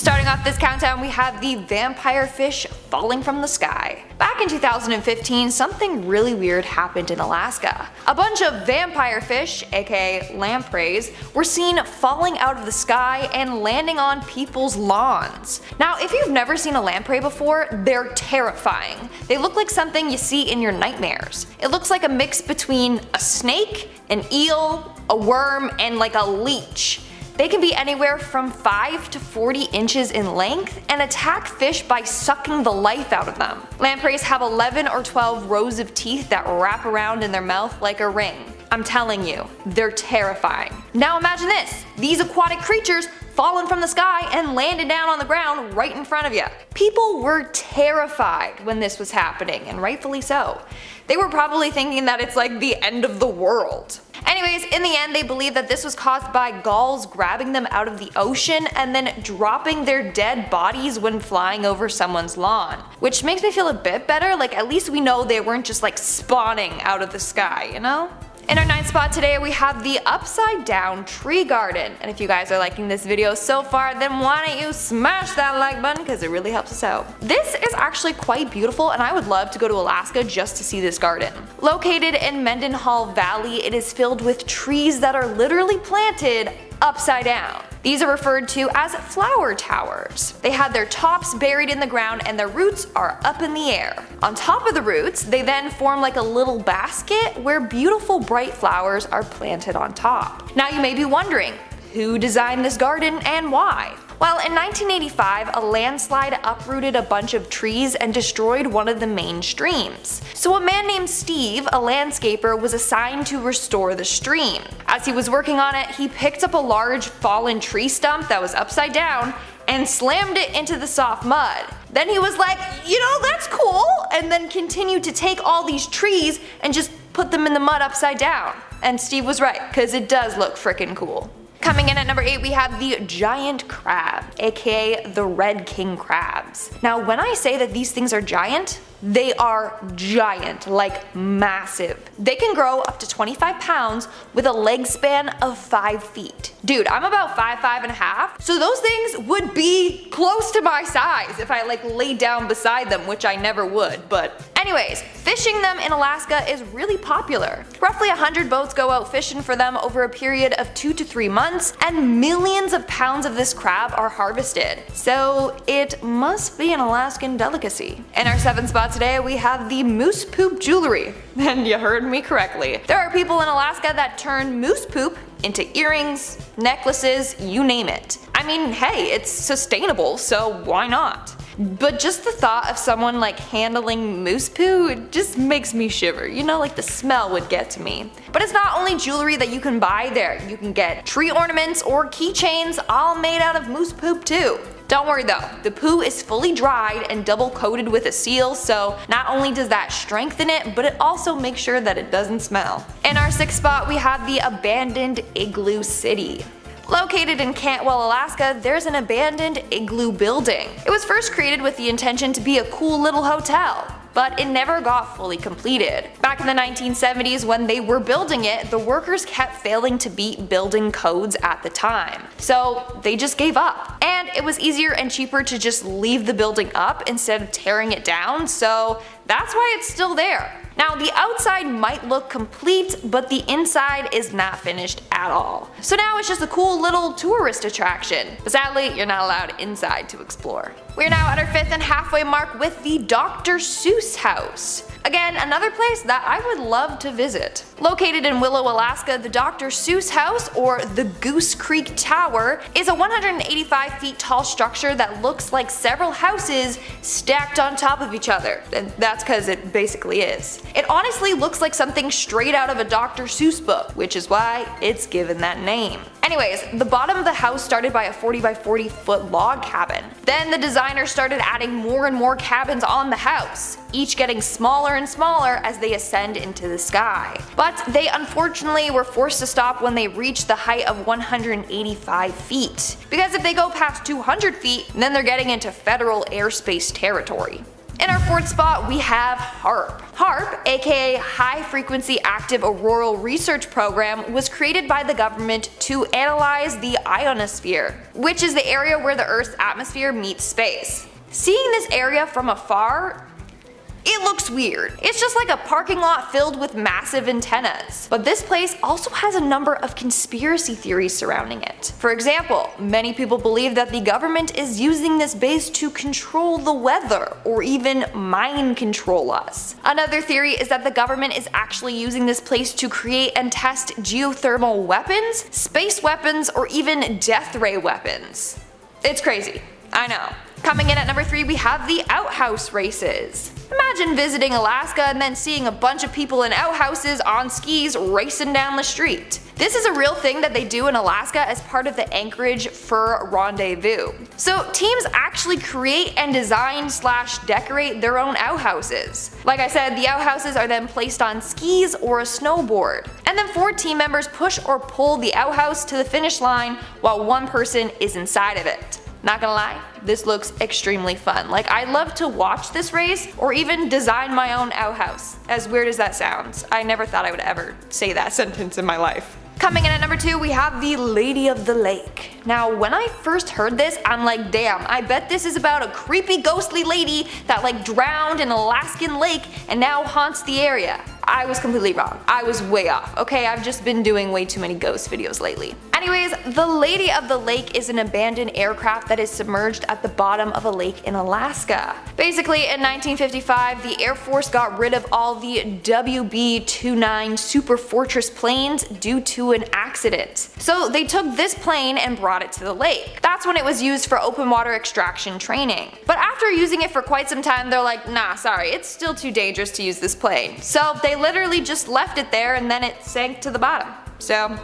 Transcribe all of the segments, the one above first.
Starting off this countdown, we have the vampire fish falling from the sky. Back in 2015, something really weird happened in Alaska. A bunch of vampire fish, aka lampreys, were seen falling out of the sky and landing on people's lawns. Now, if you've never seen a lamprey before, they're terrifying. They look like something you see in your nightmares. It looks like a mix between a snake, an eel, a worm, and like a leech. They can be anywhere from 5 to 40 inches in length and attack fish by sucking the life out of them. Lampreys have 11 or 12 rows of teeth that wrap around in their mouth like a ring. I'm telling you, they're terrifying. Now imagine this, these aquatic creatures fallen from the sky and landed down on the ground right in front of you. People were terrified when this was happening, and rightfully so. They were probably thinking that it's like the end of the world. Anyways, in the end they believe that this was caused by gulls grabbing them out of the ocean and then dropping their dead bodies when flying over someone's lawn. Which makes me feel a bit better, like at least we know they weren't just like spawning out of the sky, you know? In our 9th spot today we have the upside down tree garden, and if you guys are liking this video so far, then why don't you smash that like button because it really helps us out. This is actually quite beautiful and I would love to go to Alaska just to see this garden. Located in Mendenhall Valley, it is filled with trees that are literally planted upside down. These are referred to as flower towers. They have their tops buried in the ground and their roots are up in the air. On top of the roots, they then form like a little basket where beautiful bright flowers are planted on top. Now you may be wondering, who designed this garden and why? Well, in 1985, a landslide uprooted a bunch of trees and destroyed one of the main streams. So a man named Steve, a landscaper, was assigned to restore the stream. As he was working on it, he picked up a large fallen tree stump that was upside down and slammed it into the soft mud. Then he was like, you know, that's cool, and then continued to take all these trees and just put them in the mud upside down. And Steve was right, cause it does look frickin' cool. Coming in at number 8 we have the giant crab, aka the red king crabs. Now when I say that these things are giant, they are giant, like massive. They can grow up to 25 pounds with a leg span of 5 feet. Dude, I'm about 5'5.5", so those things would be close to my size if I like laid down beside them, which I never would, but anyways, fishing them in Alaska is really popular. Roughly 100 boats go out fishing for them over a period of 2 to 3 months, and millions of pounds of this crab are harvested. So it must be an Alaskan delicacy. In our 7th spot today we have the moose poop jewelry. And you heard me correctly. There are people in Alaska that turn moose poop into earrings, necklaces, you name it. I mean, hey, it's sustainable, so why not? But just the thought of someone like handling moose poo, it just makes me shiver. You know, like the smell would get to me. But it's not only jewelry that you can buy there. You can get tree ornaments or keychains all made out of moose poop too. Don't worry though, the poo is fully dried and double coated with a seal, so not only does that strengthen it, but it also makes sure that it doesn't smell. In our 6th spot we have the abandoned igloo city. Located in Cantwell, Alaska, there's an abandoned igloo building. It was first created with the intention to be a cool little hotel, but it never got fully completed. Back in the 1970s when they were building it, the workers kept failing to beat building codes at the time. So they just gave up. And it was easier and cheaper to just leave the building up instead of tearing it down, so that's why it's still there. Now the outside might look complete, but the inside is not finished at all. So now it's just a cool little tourist attraction. But sadly, you're not allowed inside to explore. We're now at our 5th and halfway mark with the Dr. Seuss House. Again, another place that I would love to visit. Located in Willow, Alaska, the Dr. Seuss House, or the Goose Creek Tower, is a 185 feet tall structure that looks like several houses stacked on top of each other. And that's because it basically is. It honestly looks like something straight out of a Dr. Seuss book, which is why it's given that name. Anyways, the bottom of the house started by a 40 by 40 foot log cabin. Then the designer started adding more and more cabins on the house, each getting smaller and smaller as they ascend into the sky. But they unfortunately were forced to stop when they reached the height of 185 feet. Because if they go past 200 feet, then they're getting into federal airspace territory. In our fourth spot, we have HAARP. HAARP, aka High Frequency Active Auroral Research Program, was created by the government to analyze the ionosphere, which is the area where the Earth's atmosphere meets space. Seeing this area from afar, it looks weird. It's just like a parking lot filled with massive antennas. But this place also has a number of conspiracy theories surrounding it. For example, many people believe that the government is using this base to control the weather or even mind control us. Another theory is that the government is actually using this place to create and test geothermal weapons, space weapons, or even death ray weapons. It's crazy, I know. Coming in at number 3, we have the outhouse races. Imagine visiting Alaska and then seeing a bunch of people in outhouses on skis racing down the street. This is a real thing that they do in Alaska as part of the Anchorage Fur Rendezvous. So teams actually create and design/decorate their own outhouses. Like I said, the outhouses are then placed on skis or a snowboard. And then 4 team members push or pull the outhouse to the finish line while one person is inside of it. Not gonna lie, this looks extremely fun. Like, I'd love to watch this race or even design my own outhouse. As weird as that sounds, I never thought I would ever say that sentence in my life. Coming in at number 2, we have the Lady of the Lake. Now, when I first heard this, I'm like, damn, I bet this is about a creepy ghostly lady that like drowned in an Alaskan lake and now haunts the area. I was completely wrong. I was way off. Okay, I've just been doing way too many ghost videos lately. Anyways, the Lady of the Lake is an abandoned aircraft that is submerged at the bottom of a lake in Alaska. Basically, in 1955, the Air Force got rid of all the WB-29 Super Fortress planes due to an accident. So they took this plane and brought it to the lake. That's when it was used for open water extraction training. But after using it for quite some time, they're like, nah, sorry, it's still too dangerous to use this plane. So they literally just left it there and then it sank to the bottom. So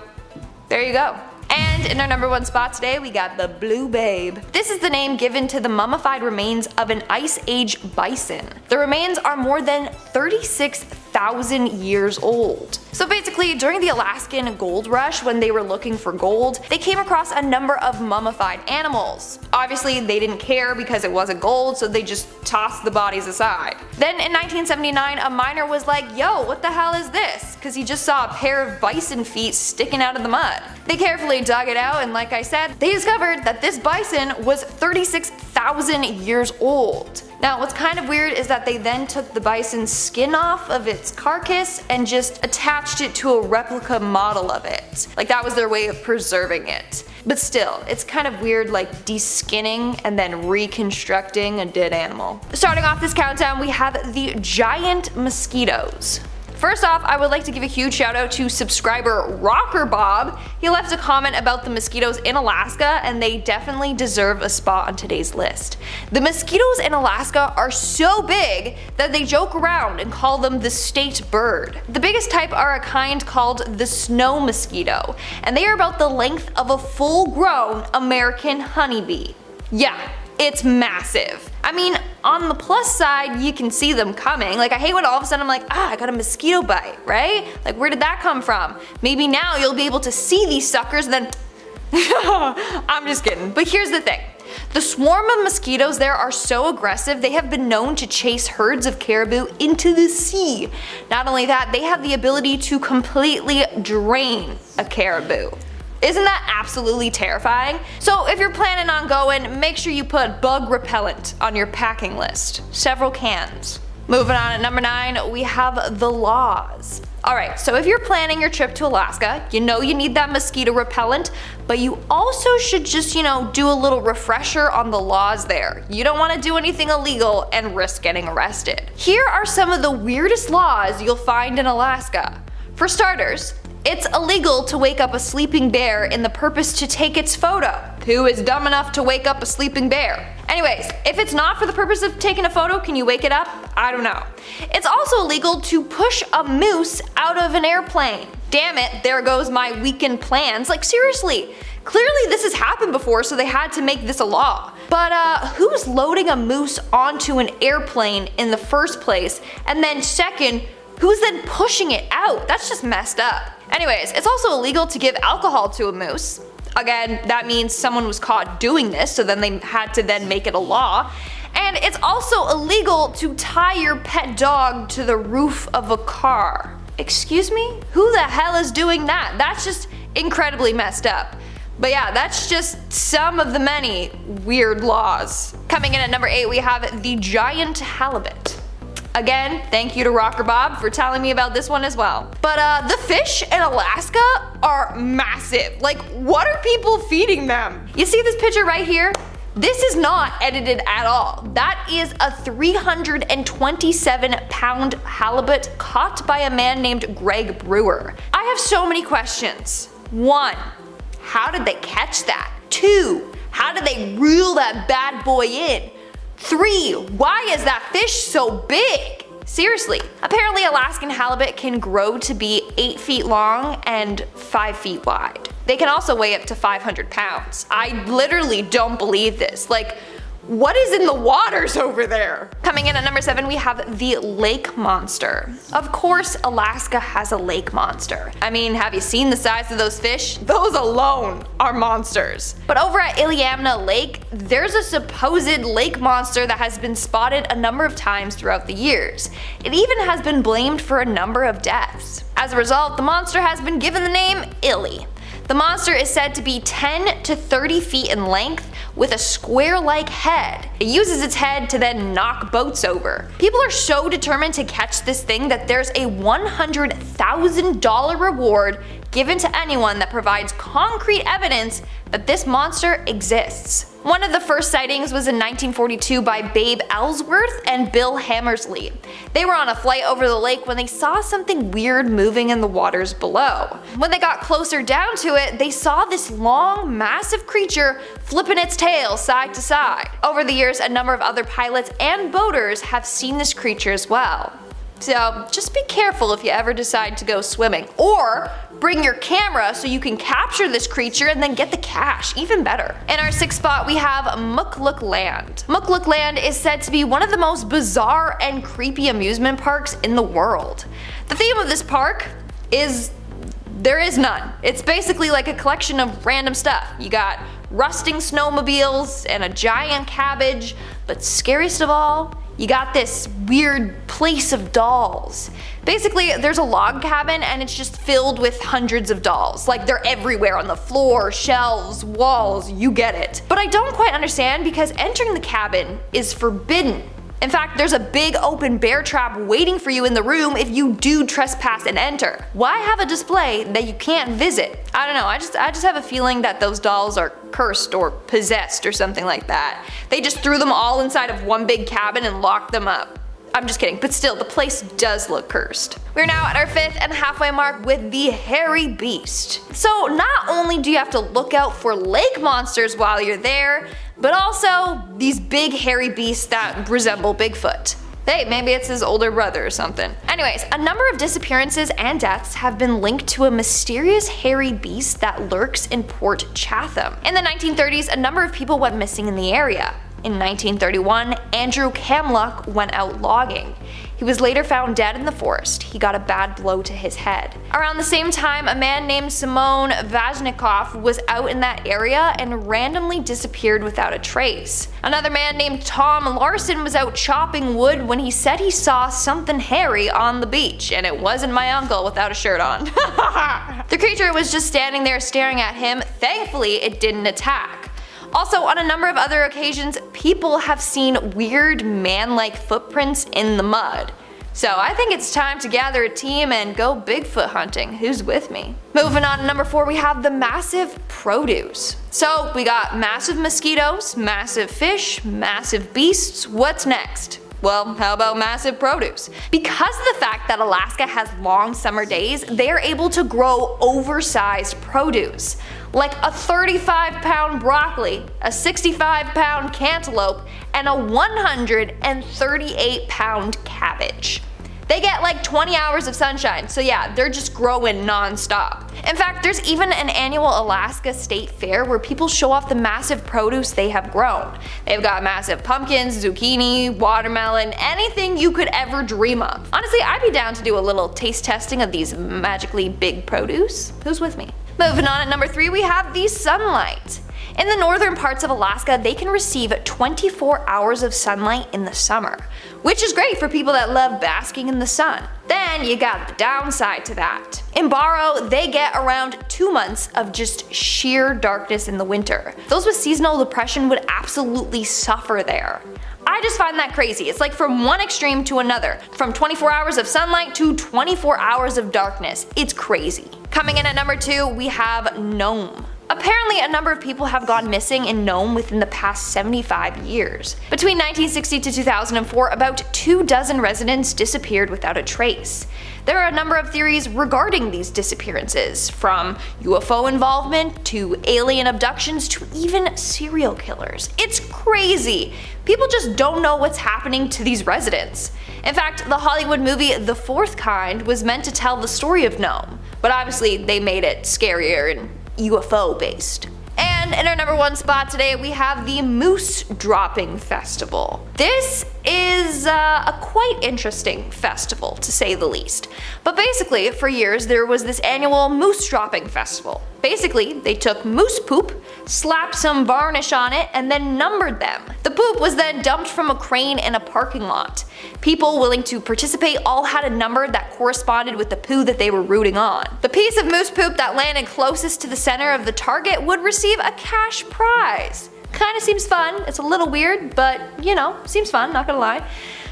there you go. And in our number 1 spot today, we got the Blue Babe. This is the name given to the mummified remains of an Ice Age bison. The remains are more than 36,000 years old. So basically, during the Alaskan gold rush, when they were looking for gold, they came across a number of mummified animals. Obviously, they didn't care because it wasn't gold, so they just tossed the bodies aside. Then in 1979, a miner was like, yo, what the hell is this? Because he just saw a pair of bison feet sticking out of the mud. They carefully dug it out, and like I said, they discovered that this bison was 36,000 years old. Now, what's kind of weird is that they then took the bison's skin off of its carcass and just attached it to a replica model of it. Like, that was their way of preserving it. But still, it's kind of weird, like de-skinning and then reconstructing a dead animal. Starting off this countdown, we have the giant mosquitoes. First off, I would like to give a huge shout out to subscriber Rocker Bob. He left a comment about the mosquitoes in Alaska, and they definitely deserve a spot on today's list. The mosquitoes in Alaska are so big that they joke around and call them the state bird. The biggest type are a kind called the snow mosquito, and they are about the length of a full-grown American honeybee. Yeah, it's massive. I mean, on the plus side, you can see them coming. Like, I hate when all of a sudden I'm like, I got a mosquito bite, right? Like, where did that come from? Maybe now you'll be able to see these suckers and then I'm just kidding. But here's the thing. The swarm of mosquitoes there are so aggressive, they have been known to chase herds of caribou into the sea. Not only that, they have the ability to completely drain a caribou. Isn't that absolutely terrifying? So if you're planning on going, make sure you put bug repellent on your packing list. Several cans. Moving on at number 9, we have the laws. Alright, so if you're planning your trip to Alaska, you know you need that mosquito repellent, but you also should just, do a little refresher on the laws there. You don't want to do anything illegal and risk getting arrested. Here are some of the weirdest laws you'll find in Alaska. For starters, it's illegal to wake up a sleeping bear in the purpose to take its photo. Who is dumb enough to wake up a sleeping bear? Anyways, if it's not for the purpose of taking a photo, can you wake it up? I don't know. It's also illegal to push a moose out of an airplane. Damn it, there goes my weekend plans. Like, seriously. Clearly this has happened before, so they had to make this a law. But who's loading a moose onto an airplane in the first place? And then second, who's then pushing it out? That's just messed up. Anyways, it's also illegal to give alcohol to a moose. Again, that means someone was caught doing this, so then they had to then make it a law. And it's also illegal to tie your pet dog to the roof of a car. Excuse me? Who the hell is doing that? That's just incredibly messed up. But yeah, that's just some of the many weird laws. Coming in at number 8, we have the giant halibut. Again, thank you to Rocker Bob for telling me about this one as well. But the fish in Alaska are massive. Like, what are people feeding them? You see this picture right here? This is not edited at all. That is a 327-pound halibut caught by a man named Greg Brewer. I have so many questions. 1, how did they catch that? 2, how did they reel that bad boy in? 3, why is that fish so big? Seriously, apparently Alaskan halibut can grow to be 8 feet long and 5 feet wide. They can also weigh up to 500 pounds. I literally don't believe this. Like, what is in the waters over there? Coming in at number 7, we have the lake monster. Of course, Alaska has a lake monster. I mean, have you seen the size of those fish? Those alone are monsters. But over at Iliamna Lake, there's a supposed lake monster that has been spotted a number of times throughout the years. It even has been blamed for a number of deaths. As a result, the monster has been given the name Illy. The monster is said to be 10 to 30 feet in length with a square-like head. It uses its head to then knock boats over. People are so determined to catch this thing that there's a $100,000 reward given to anyone that provides concrete evidence that this monster exists. One of the first sightings was in 1942 by Babe Ellsworth and Bill Hammersley. They were on a flight over the lake when they saw something weird moving in the waters below. When they got closer down to it, they saw this long, massive creature flipping its tail side to side. Over the years, a number of other pilots and boaters have seen this creature as well. So just be careful if you ever decide to go swimming. Or bring your camera so you can capture this creature and then get the cash, even better. In our 6th spot, we have Mukluk Land. Mukluk Land is said to be one of the most bizarre and creepy amusement parks in the world. The theme of this park is there is none. It's basically like a collection of random stuff. You got rusting snowmobiles and a giant cabbage, but scariest of all, you got this weird place of dolls. Basically, there's a log cabin and it's just filled with hundreds of dolls. Like, they're everywhere on the floor, shelves, walls, you get it. But I don't quite understand because entering the cabin is forbidden. In fact, there's a big open bear trap waiting for you in the room if you do trespass and enter. Why have a display that you can't visit? I don't know, I just have a feeling that those dolls are cursed or possessed or something like that. They just threw them all inside of one big cabin and locked them up. I'm just kidding, but still, the place does look cursed. We're now at our 5th and halfway mark with the hairy beast. So not only do you have to look out for lake monsters while you're there, but also these big hairy beasts that resemble Bigfoot. Hey, maybe it's his older brother or something. Anyways, a number of disappearances and deaths have been linked to a mysterious hairy beast that lurks in Port Chatham. In the 1930s, a number of people went missing in the area. In 1931, Andrew Kamluck went out logging. He was later found dead in the forest. He got a bad blow to his head. Around the same time, a man named Simon Vaznikov was out in that area and randomly disappeared without a trace. Another man named Tom Larson was out chopping wood when he said he saw something hairy on the beach, and it wasn't my uncle without a shirt on. The creature was just standing there staring at him. Thankfully, it didn't attack. Also, on a number of other occasions, people have seen weird man-like footprints in the mud. So I think it's time to gather a team and go Bigfoot hunting. Who's with me? Moving on to number 4, we have the massive produce. So we got massive mosquitoes, massive fish, massive beasts. What's next? Well, how about massive produce? Because of the fact that Alaska has long summer days, they are able to grow oversized produce. Like a 35-pound broccoli, a 65-pound cantaloupe, and a 138-pound cabbage. They get like 20 hours of sunshine, so yeah, they're just growing non-stop. In fact, there's even an annual Alaska State Fair where people show off the massive produce they have grown. They've got massive pumpkins, zucchini, watermelon, anything you could ever dream of. Honestly, I'd be down to do a little taste testing of these magically big produce. Who's with me? Moving on at number 3, we have the sunlight. In the northern parts of Alaska, they can receive 24 hours of sunlight in the summer, which is great for people that love basking in the sun. Then you got the downside to that. In Barrow, they get around 2 months of just sheer darkness in the winter. Those with seasonal depression would absolutely suffer there. I just find that crazy. It's like from one extreme to another. From 24 hours of sunlight to 24 hours of darkness. It's crazy. Coming in at number 2, we have Nome. Apparently, a number of people have gone missing in Nome within the past 75 years. Between 1960 to 2004, about 24 residents disappeared without a trace. There are a number of theories regarding these disappearances, from UFO involvement to alien abductions to even serial killers. It's crazy! People just don't know what's happening to these residents. In fact, the Hollywood movie The Fourth Kind was meant to tell the story of Nome, but obviously they made it scarier and UFO based. And in our number 1 spot today, we have the Moose Dropping Festival. This is a quite interesting festival, to say the least. But basically, for years, there was this annual Moose Dropping Festival. Basically, they took moose poop, slapped some varnish on it, and then numbered them. The poop was then dumped from a crane in a parking lot. People willing to participate all had a number that corresponded with the poo that they were rooting on. The piece of moose poop that landed closest to the center of the target would receive a cash prize. Kinda seems fun. It's a little weird, but you know, seems fun, not gonna lie.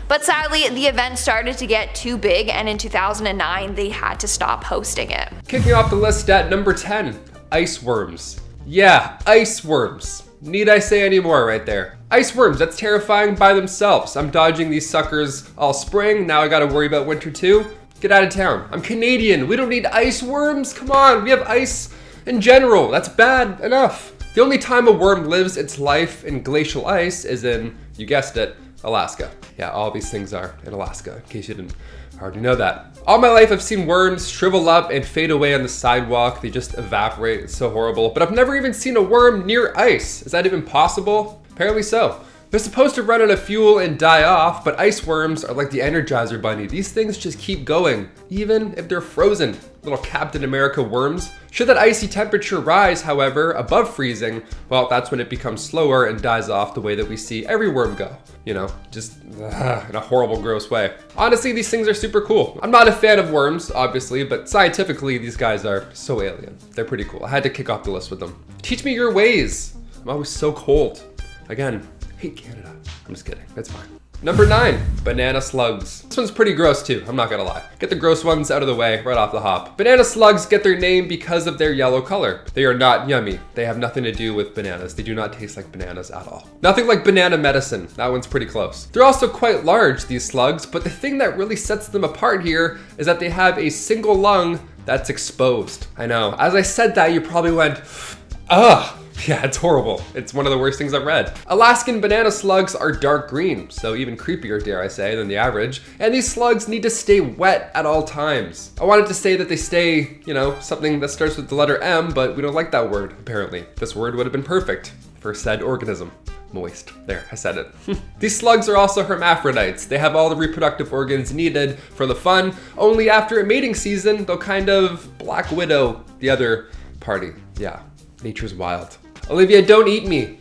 But sadly, the event started to get too big, and in 2009, they had to stop hosting it. Kicking off the list at number 10, ice worms. Yeah, ice worms. Need I say any more right there? Ice worms, that's terrifying by themselves. I'm dodging these suckers all spring, now I gotta worry about winter too. Get out of town. I'm Canadian, we don't need ice worms, come on, we have ice in general, that's bad enough. The only time a worm lives its life in glacial ice is in, you guessed it, Alaska. Yeah, all these things are in Alaska, in case you didn't already know that. All my life I've seen worms shrivel up and fade away on the sidewalk. They just evaporate, it's so horrible. But I've never even seen a worm near ice. Is that even possible? Apparently so. They're supposed to run out of fuel and die off, but ice worms are like the Energizer Bunny. These things just keep going, even if they're frozen. Little Captain America worms. Should that icy temperature rise, however, above freezing, well, that's when it becomes slower and dies off the way that we see every worm go. You know, just in a horrible, gross way. Honestly, these things are super cool. I'm not a fan of worms, obviously, but scientifically, these guys are so alien. They're pretty cool. I had to kick off the list with them. Teach me your ways. I'm always so cold. Again, hate Canada. I'm just kidding, that's fine. Number 9, banana slugs. This one's pretty gross too, I'm not gonna lie. Get the gross ones out of the way right off the hop. Banana slugs get their name because of their yellow color. They are not yummy. They have nothing to do with bananas. They do not taste like bananas at all. Nothing like banana medicine. That one's pretty close. They're also quite large, these slugs, but the thing that really sets them apart here is that they have a single lung that's exposed. I know, as I said that, you probably went, ugh. Yeah, it's horrible. It's one of the worst things I've read. Alaskan banana slugs are dark green, so even creepier, dare I say, than the average. And these slugs need to stay wet at all times. I wanted to say that they stay, you know, something that starts with the letter M, but we don't like that word, apparently. This word would have been perfect for said organism. Moist. There, I said it. These slugs are also hermaphrodites. They have all the reproductive organs needed for the fun. Only after a mating season, they'll kind of Black Widow the other party. Yeah, nature's wild. Olivia, don't eat me.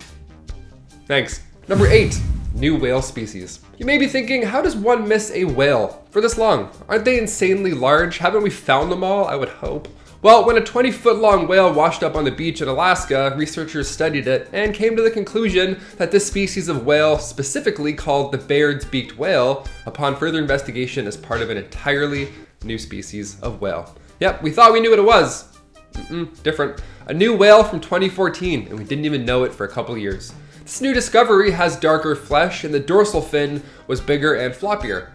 Thanks. Number 8, new whale species. You may be thinking, how does one miss a whale for this long? Aren't they insanely large? Haven't we found them all? I would hope. Well, when a 20-foot long whale washed up on the beach in Alaska, researchers studied it and came to the conclusion that this species of whale, specifically called the Baird's beaked whale, upon further investigation is part of an entirely new species of whale. Yep, we thought we knew what it was. Different. A new whale from 2014, and we didn't even know it for a couple years. This new discovery has darker flesh, and the dorsal fin was bigger and floppier.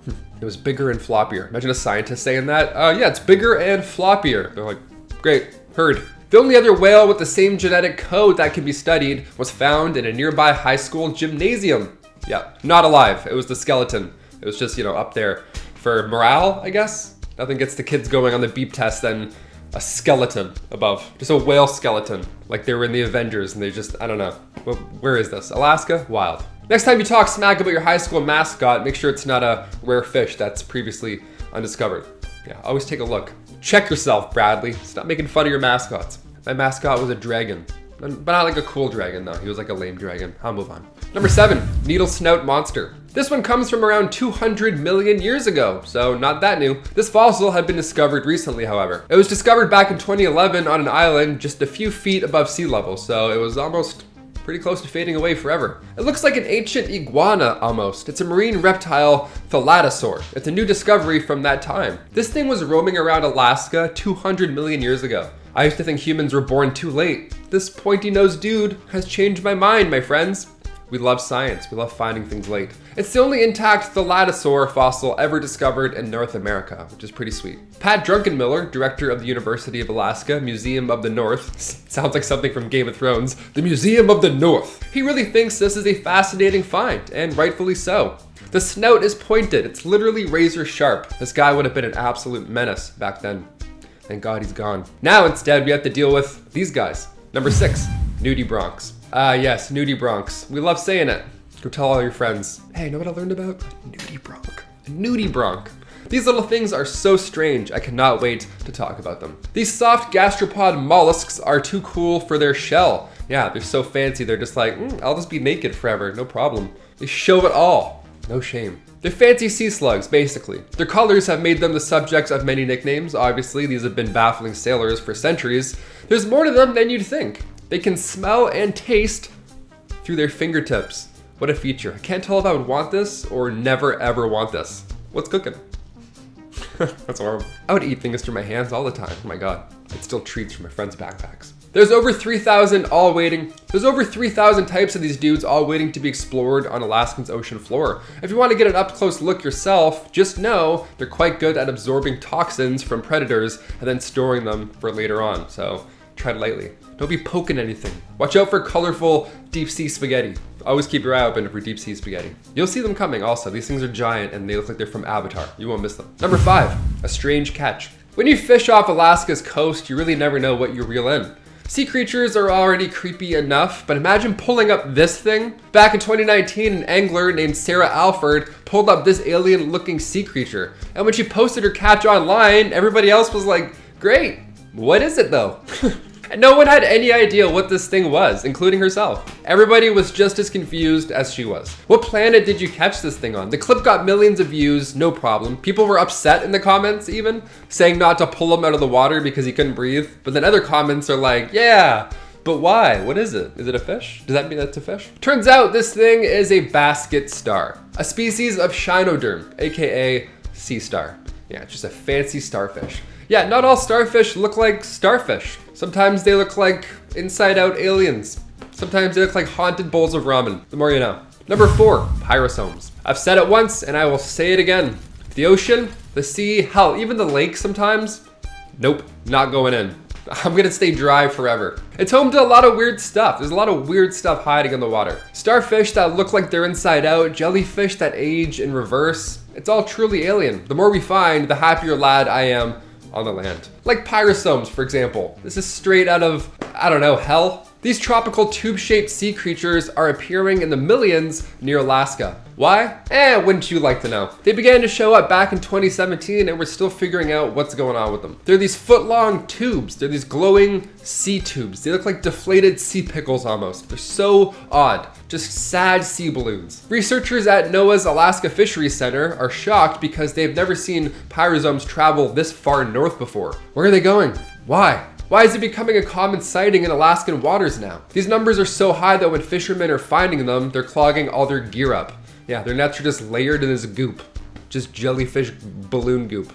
It was bigger and floppier. Imagine a scientist saying that. Yeah, it's bigger and floppier. They're like, great, heard. The only other whale with the same genetic code that can be studied was found in a nearby high school gymnasium. Yeah, not alive. It was the skeleton. It was just, you know, up there for morale, I guess. Nothing gets the kids going on the beep test than a skeleton above. Just a whale skeleton. Like they were in the Avengers and they just, I don't know. Where is this? Alaska? Wild. Next time you talk smack about your high school mascot, make sure it's not a rare fish that's previously undiscovered. Yeah, always take a look. Check yourself, Bradley. Stop making fun of your mascots. My mascot was a dragon. But not like a cool dragon though. He was like a lame dragon. I'll move on. Number 7, needle snout monster. This one comes from around 200 million years ago, so not that new. This fossil had been discovered recently, however. It was discovered back in 2011 on an island just a few feet above sea level, so it was almost pretty close to fading away forever. It looks like an ancient iguana almost. It's a marine reptile thalassosaur. It's a new discovery from that time. This thing was roaming around Alaska 200 million years ago. I used to think humans were born too late. This pointy-nosed dude has changed my mind, my friends. We love science. We love finding things late. It's the only intact thalassosaur fossil ever discovered in North America, which is pretty sweet. Pat Druckenmiller, director of the University of Alaska Museum of the North, sounds like something from Game of Thrones, the Museum of the North. He really thinks this is a fascinating find, and rightfully so. The snout is pointed. It's literally razor sharp. This guy would have been an absolute menace back then. Thank God he's gone. Now instead we have to deal with these guys. Number 6, nudibranchs. Yes, nudibranchs. We love saying it. Go tell all your friends. Hey, know what I learned about? Nudibranch. A nudibranch. These little things are so strange, I cannot wait to talk about them. These soft gastropod mollusks are too cool for their shell. Yeah, they're so fancy, they're just like, I'll just be naked forever, no problem. They show it all. No shame. They're fancy sea slugs, basically. Their colors have made them the subjects of many nicknames. Obviously, these have been baffling sailors for centuries. There's more to them than you'd think. They can smell and taste through their fingertips. What a feature. I can't tell if I would want this or never ever want this. What's cooking? That's horrible. I would eat things through my hands all the time. Oh my God. I'd steal treats from my friends' backpacks. There's over 3,000 types of these dudes all waiting to be explored on Alaska's ocean floor. If you want to get an up-close look yourself, just know they're quite good at absorbing toxins from predators and then storing them for later on. So tread lightly. Don't be poking anything. Watch out for colorful deep sea spaghetti. Always keep your eye open for deep sea spaghetti. You'll see them coming also. These things are giant and they look like they're from Avatar. You won't miss them. Number 5, a strange catch. When you fish off Alaska's coast, you really never know what you reel in. Sea creatures are already creepy enough, but imagine pulling up this thing. Back in 2019, an angler named Sarah Alford pulled up this alien-looking sea creature. And when she posted her catch online, everybody else was like, great, what is it though? And no one had any idea what this thing was, including herself. Everybody was just as confused as she was. What planet did you catch this thing on? The clip got millions of views, no problem. People were upset in the comments even, saying not to pull him out of the water because he couldn't breathe. But then other comments are like, yeah, but why? What is it? Is it a fish? Does that mean that's a fish? Turns out this thing is a basket star, a species of Shinoderm, aka sea star. Yeah, it's just a fancy starfish. Yeah, not all starfish look like starfish. Sometimes they look like inside-out aliens. Sometimes they look like haunted bowls of ramen. The more you know. Number 4, pyrosomes. I've said it once and I will say it again. The ocean, the sea, hell, even the lake sometimes. Nope, not going in. I'm gonna stay dry forever. It's home to a lot of weird stuff. There's a lot of weird stuff hiding in the water. Starfish that look like they're inside out, jellyfish that age in reverse. It's all truly alien. The more we find, the happier lad I am on the land. Like pyrosomes, for example. This is straight out of, I don't know, hell? These tropical tube-shaped sea creatures are appearing in the millions near Alaska. Why? Wouldn't you like to know? They began to show up back in 2017 and we're still figuring out what's going on with them. They're these foot-long tubes. They're these glowing sea tubes. They look like deflated sea pickles almost. They're so odd. Just sad sea balloons. Researchers at NOAA's Alaska Fisheries Center are shocked because they've never seen pyrosomes travel this far north before. Where are they going? Why? Why is it becoming a common sighting in Alaskan waters now? These numbers are so high that when fishermen are finding them, they're clogging all their gear up. Yeah, their nets are just layered in this goop. Just jellyfish balloon goop.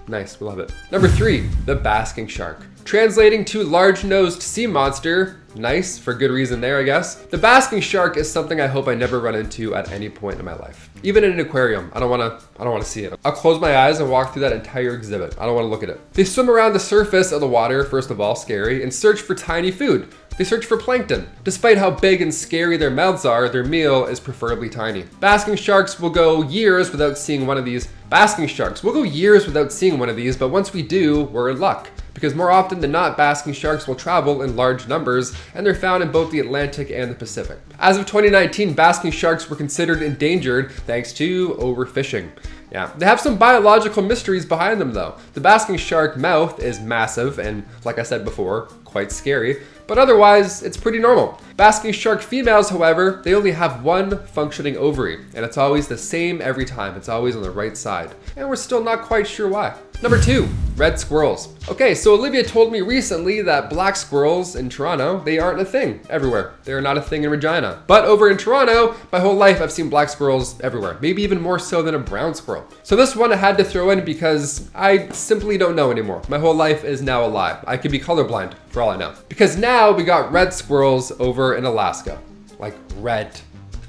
Nice, we love it. Number 3, the basking shark. Translating to large-nosed sea monster, nice, for good reason there, I guess. The basking shark is something I hope I never run into at any point in my life. Even in an aquarium, I don't wanna see it. I'll close my eyes and walk through that entire exhibit. I don't wanna look at it. They swim around the surface of the water, first of all, scary, and search for tiny food. They search for plankton. Despite how big and scary their mouths are, their meal is preferably tiny. Basking sharks will go years without seeing one of these. But once we do, we're in luck. Because more often than not, basking sharks will travel in large numbers, and they're found in both the Atlantic and the Pacific. As of 2019, basking sharks were considered endangered thanks to overfishing. Yeah, they have some biological mysteries behind them though. The basking shark mouth is massive and, like I said before, quite scary, but otherwise, it's pretty normal. Basking shark females, however, they only have one functioning ovary, and it's always the same every time. It's always on the right side, and we're still not quite sure why. Number 2, red squirrels. Okay, so Olivia told me recently that black squirrels in Toronto, they aren't a thing everywhere. They're not a thing in Regina. But over in Toronto, my whole life I've seen black squirrels everywhere, maybe even more so than a brown squirrel. So this one I had to throw in because I simply don't know anymore. My whole life is now a lie. I could be colorblind for all I know. Because now we got red squirrels over in Alaska. Like red,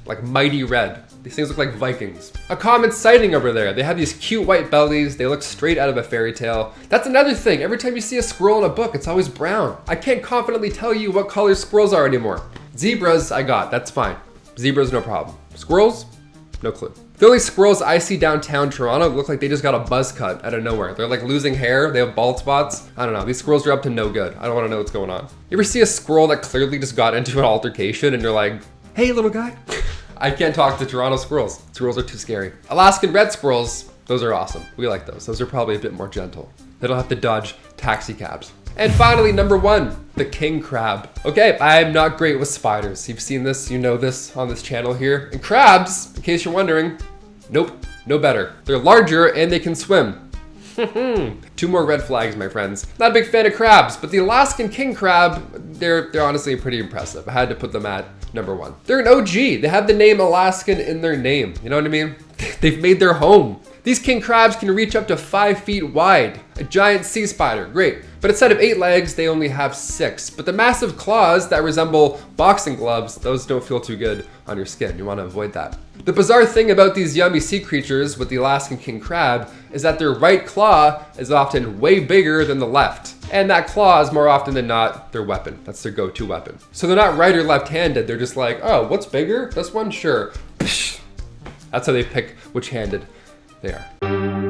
like mighty red. These things look like Vikings. A common sighting over there. They have these cute white bellies. They look straight out of a fairy tale. That's another thing. Every time you see a squirrel in a book, it's always brown. I can't confidently tell you what color squirrels are anymore. Zebras, I got. That's fine. Zebras, no problem. Squirrels, no clue. The only squirrels I see downtown Toronto look like they just got a buzz cut out of nowhere. They're like losing hair. They have bald spots. I don't know. These squirrels are up to no good. I don't want to know what's going on. You ever see a squirrel that clearly just got into an altercation and you're like, hey, little guy? I can't talk to Toronto squirrels. Squirrels are too scary. Alaskan red squirrels, those are awesome. We like those. Those are probably a bit more gentle. They don't have to dodge taxi cabs. And finally, number 1, the king crab. Okay, I'm not great with spiders. You've seen this, you know this on this channel here. And crabs, in case you're wondering, nope, no better. They're larger and they can swim. 2 more red flags, my friends. Not a big fan of crabs, but the Alaskan king crab, they're honestly pretty impressive. I had to put them at number 1. They're an OG. They have the name Alaskan in their name. You know what I mean? They've made their home. These king crabs can reach up to 5 feet wide. A giant sea spider, great. But instead of 8 legs, they only have 6. But the massive claws that resemble boxing gloves, those don't feel too good on your skin. You want to avoid that. The bizarre thing about these yummy sea creatures with the Alaskan king crab is that their right claw is often way bigger than the left. And that claw is more often than not their weapon. That's their go-to weapon. So they're not right or left-handed. They're just like, oh, what's bigger? This one? Sure. That's how they pick which-handed they are.